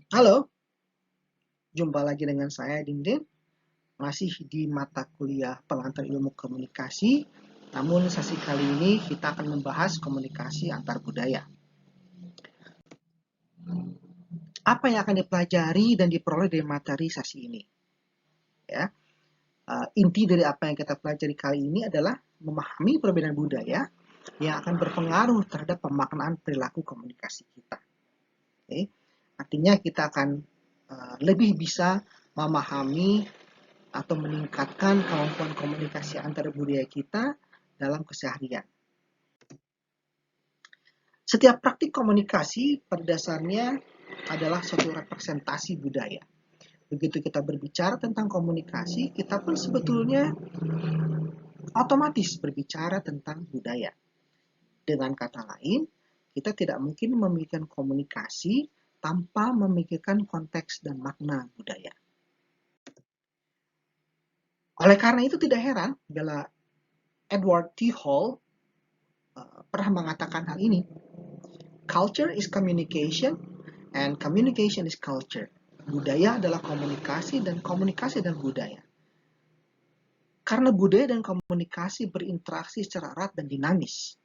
Halo, jumpa lagi dengan saya Dindin, masih di mata kuliah pengantar ilmu komunikasi. Namun sesi kali ini kita akan membahas komunikasi antar budaya. Apa yang akan dipelajari dan diperoleh dari materi sesi ini? Ya, inti dari apa yang kita pelajari kali ini adalah memahami perbedaan budaya yang akan berpengaruh terhadap pemaknaan perilaku komunikasi kita. Oke, artinya kita akan lebih bisa memahami atau meningkatkan kemampuan komunikasi antar budaya kita dalam keseharian. Setiap praktik komunikasi pada dasarnya adalah suatu representasi budaya. Begitu kita berbicara tentang komunikasi, kita pun sebetulnya otomatis berbicara tentang budaya. Dengan kata lain, kita tidak mungkin memikirkan komunikasi tanpa memikirkan konteks dan makna budaya. Oleh karena itu tidak heran bila Edward T. Hall pernah mengatakan hal ini. Culture is communication and communication is culture. Budaya adalah komunikasi dan komunikasi adalah budaya. Karena budaya dan komunikasi berinteraksi secara erat dan dinamis.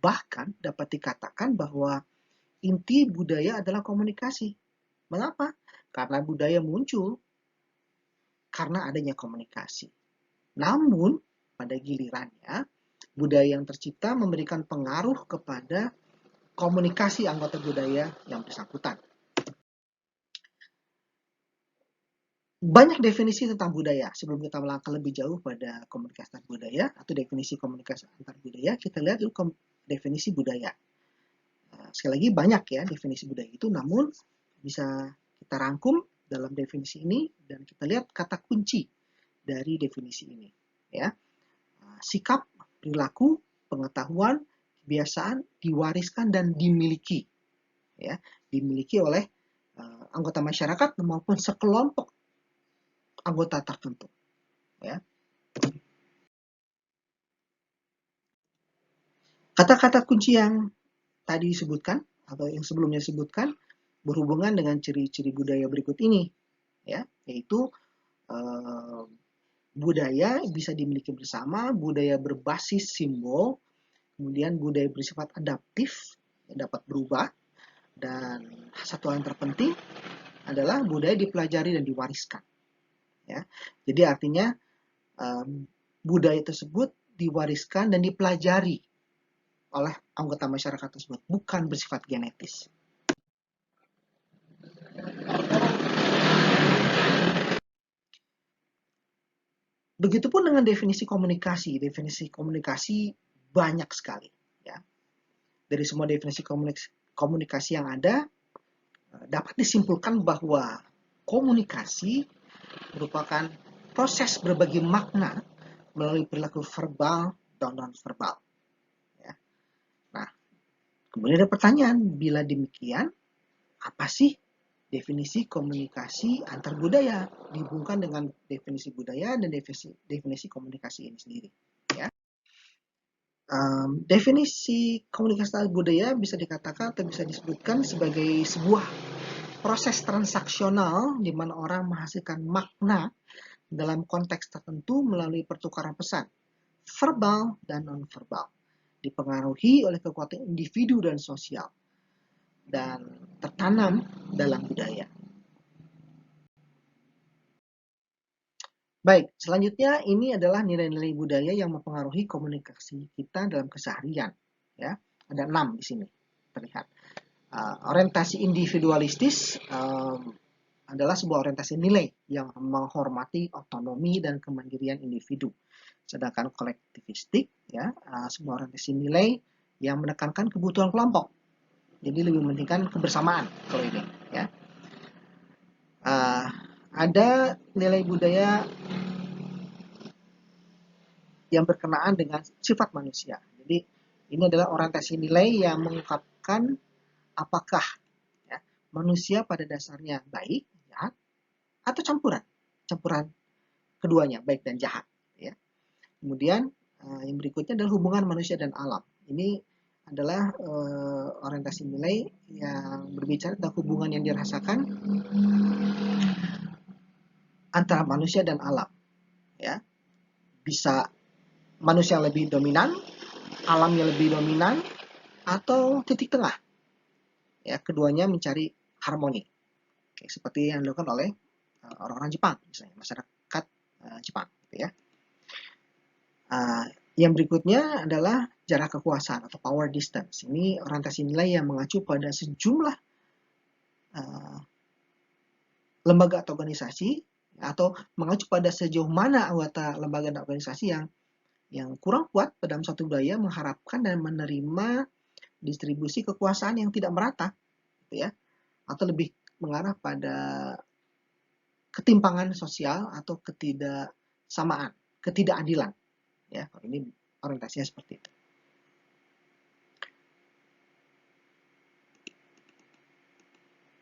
Bahkan dapat dikatakan bahwa inti budaya adalah komunikasi. Mengapa? Karena budaya muncul karena adanya komunikasi. Namun, pada gilirannya, budaya yang tercipta memberikan pengaruh kepada komunikasi anggota budaya yang bersangkutan. Banyak definisi tentang budaya. Sebelum kita melangkah lebih jauh pada komunikasi antar budaya atau definisi komunikasi antar budaya, kita lihat dulu definisi budaya. Sekali lagi banyak ya definisi budaya itu, namun bisa kita rangkum dalam definisi ini dan kita lihat kata kunci dari definisi ini. Ya, sikap, perilaku, pengetahuan, kebiasaan diwariskan dan dimiliki. Ya, dimiliki oleh anggota masyarakat maupun sekelompok anggota tertentu. Ya. Kata-kata kunci yang tadi disebutkan atau yang sebelumnya disebutkan berhubungan dengan ciri-ciri budaya berikut ini, ya, yaitu budaya bisa dimiliki bersama, budaya berbasis simbol, kemudian budaya bersifat adaptif, dapat berubah, dan satu hal yang terpenting adalah budaya dipelajari dan diwariskan. Ya, jadi artinya budaya tersebut diwariskan dan dipelajari oleh anggota masyarakat tersebut, bukan bersifat genetis. Begitupun dengan definisi komunikasi. Definisi komunikasi banyak sekali. Ya. Dari semua definisi komunikasi yang ada, dapat disimpulkan bahwa komunikasi merupakan proses berbagi makna melalui perilaku verbal dan non-verbal. Ya. Nah, kemudian ada pertanyaan, bila demikian, apa sih definisi komunikasi antar budaya dihubungkan dengan definisi budaya dan definisi komunikasi ini sendiri. Ya. Definisi komunikasi antar budaya bisa dikatakan atau bisa disebutkan sebagai sebuah proses transaksional di mana orang menghasilkan makna dalam konteks tertentu melalui pertukaran pesan verbal dan non-verbal, dipengaruhi oleh kekuatan individu dan sosial, dan tertanam dalam budaya. Baik, selanjutnya ini adalah nilai-nilai budaya yang mempengaruhi komunikasi kita dalam keseharian. Ya, ada 6 di sini terlihat. Orientasi individualistis adalah sebuah orientasi nilai yang menghormati otonomi dan kemandirian individu. Sedangkan kolektivistik, ya, sebuah orientasi nilai yang menekankan kebutuhan kelompok. Jadi lebih mementingkan kebersamaan kalau ini. Ya. Ada nilai budaya yang berkenaan dengan sifat manusia. Jadi ini adalah orientasi nilai yang mengungkapkan apakah ya, manusia pada dasarnya baik, jahat, atau campuran keduanya, baik dan jahat. Ya. Kemudian yang berikutnya adalah hubungan manusia dan alam. Ini adalah orientasi nilai yang berbicara tentang hubungan yang dirasakan antara manusia dan alam, ya. Bisa manusia lebih dominan, alamnya lebih dominan, atau titik tengah, ya. Keduanya mencari harmoni, seperti yang dilakukan oleh orang-orang Jepang, misalnya masyarakat Jepang, gitu ya. Yang berikutnya adalah jarak kekuasaan atau power distance. Ini orientasi nilai yang mengacu pada sejumlah lembaga atau organisasi, atau mengacu pada sejauh mana anggota lembaga dan organisasi yang kurang kuat dalam suatu budaya mengharapkan dan menerima distribusi kekuasaan yang tidak merata, gitu ya, atau lebih mengarah pada ketimpangan sosial atau ketidaksamaan, ketidakadilan, ya. Ini orientasinya seperti itu.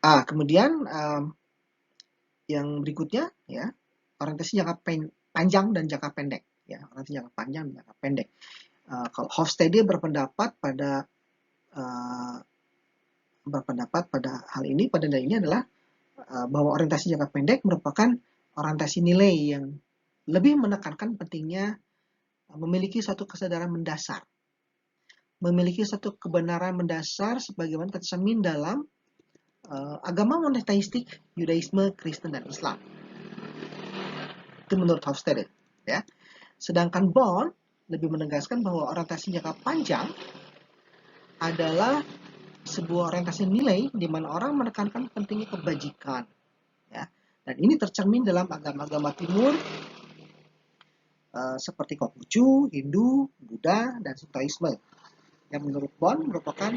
Kemudian yang berikutnya, ya, orientasi jangka panjang dan jangka pendek, ya. Orientasi jangka panjang dan jangka pendek. Kalau Hofstede berpendapat pada hal ini, pada dalilnya adalah bahwa orientasi jangka pendek merupakan orientasi nilai yang lebih menekankan pentingnya memiliki suatu kesadaran mendasar, memiliki satu kebenaran mendasar sebagaimana tercermin dalam agama monoteistik, Yudaisme, Kristen, dan Islam. Itu menurut Hofstede, ya. Sedangkan Bond lebih menegaskan bahwa orientasi jangka panjang adalah sebuah orientasi nilai di mana orang menekankan pentingnya kebajikan, ya. Dan ini tercermin dalam agama-agama Timur seperti Konghucu, Hindu, Buddha, dan Sintoisme, yang menurut Bond merupakan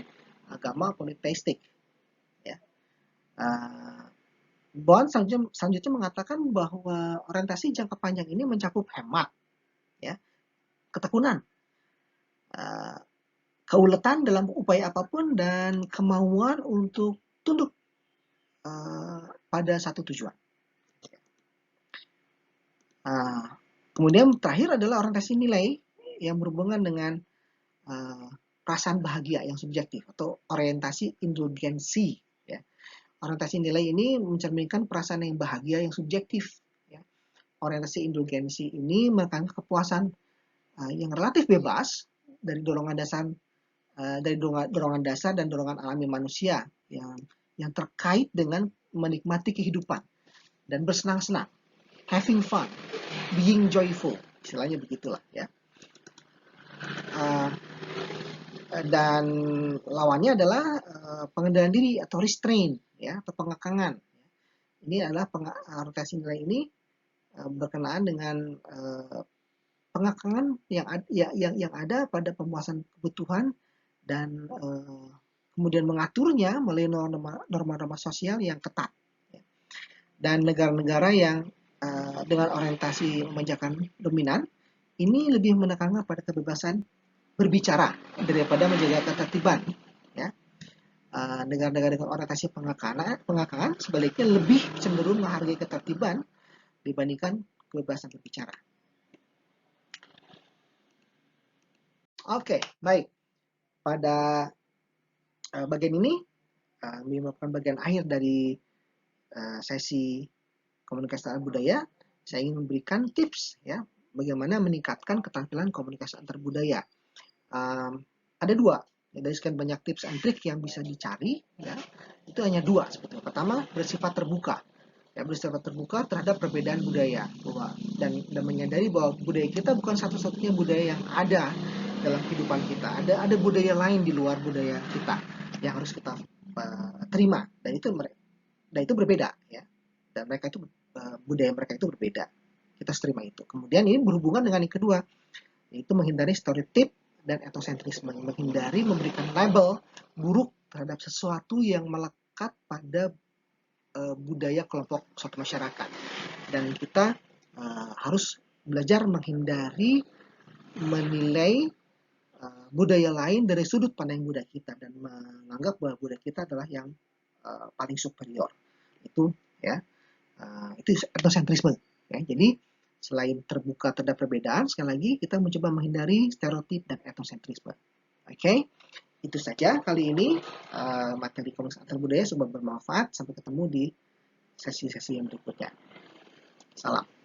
agama politeistik, ya. Bond selanjutnya mengatakan bahwa orientasi jangka panjang ini mencakup hemat, ya, ketekunan, keuletan dalam upaya apapun, dan kemauan untuk tunduk pada satu tujuan. Kemudian terakhir adalah orientasi nilai yang berhubungan dengan perasaan bahagia yang subjektif atau orientasi indulgensi, ya. Orientasi nilai ini mencerminkan perasaan yang bahagia yang subjektif, ya. Orientasi indulgensi ini menekankan kepuasan yang relatif bebas dari dorongan dasar dan dorongan alami manusia yang terkait dengan menikmati kehidupan dan bersenang-senang, having fun, being joyful, istilahnya begitulah, ya. Dan lawannya adalah pengendalian diri atau restraint, ya, atau pengekangan. Ini adalah orientasi nilai ini berkenaan dengan pengekangan yang ada pada pemuasan kebutuhan dan kemudian mengaturnya melalui norma-norma sosial yang ketat, ya. Dan negara-negara yang dengan orientasi memanjakan dominan ini lebih menekankan pada kebebasan berbicara daripada menjaga ketertiban, ya. Negara-negara dengan orientasi pengekangan sebaliknya lebih cenderung menghargai ketertiban dibandingkan kebebasan berbicara. Oke, baik. Pada bagian ini merupakan bagian akhir dari sesi komunikasi antar budaya. Saya ingin memberikan tips, ya, bagaimana meningkatkan keterampilan komunikasi antar budaya. Ada dua, ya, dari sekian banyak tips and trik yang bisa dicari, ya, itu hanya dua sebetulnya. Pertama, bersifat terbuka, ya, bersifat terbuka terhadap perbedaan budaya, dan menyadari bahwa budaya kita bukan satu-satunya budaya yang ada dalam kehidupan kita. Ada budaya lain di luar budaya kita yang harus kita terima, dan itu berbeda, ya. Dan mereka itu budaya mereka itu berbeda. Kita harus terima itu. Kemudian ini berhubungan dengan yang kedua, yaitu menghindari stereotip dan etosentrisme, menghindari memberikan label buruk terhadap sesuatu yang melekat pada budaya kelompok suatu masyarakat. Dan kita harus belajar menghindari menilai budaya lain dari sudut pandang budaya kita dan menganggap bahwa budaya kita adalah yang paling superior. Itu, ya, itu etosentrisme, ya. Jadi selain terbuka terhadap perbedaan, sekali lagi kita mencoba menghindari stereotip dan etosentrisme. Oke. Itu saja kali ini materi komunikasi antar budaya, semoga bermanfaat. Sampai ketemu di sesi-sesi yang berikutnya. Salam.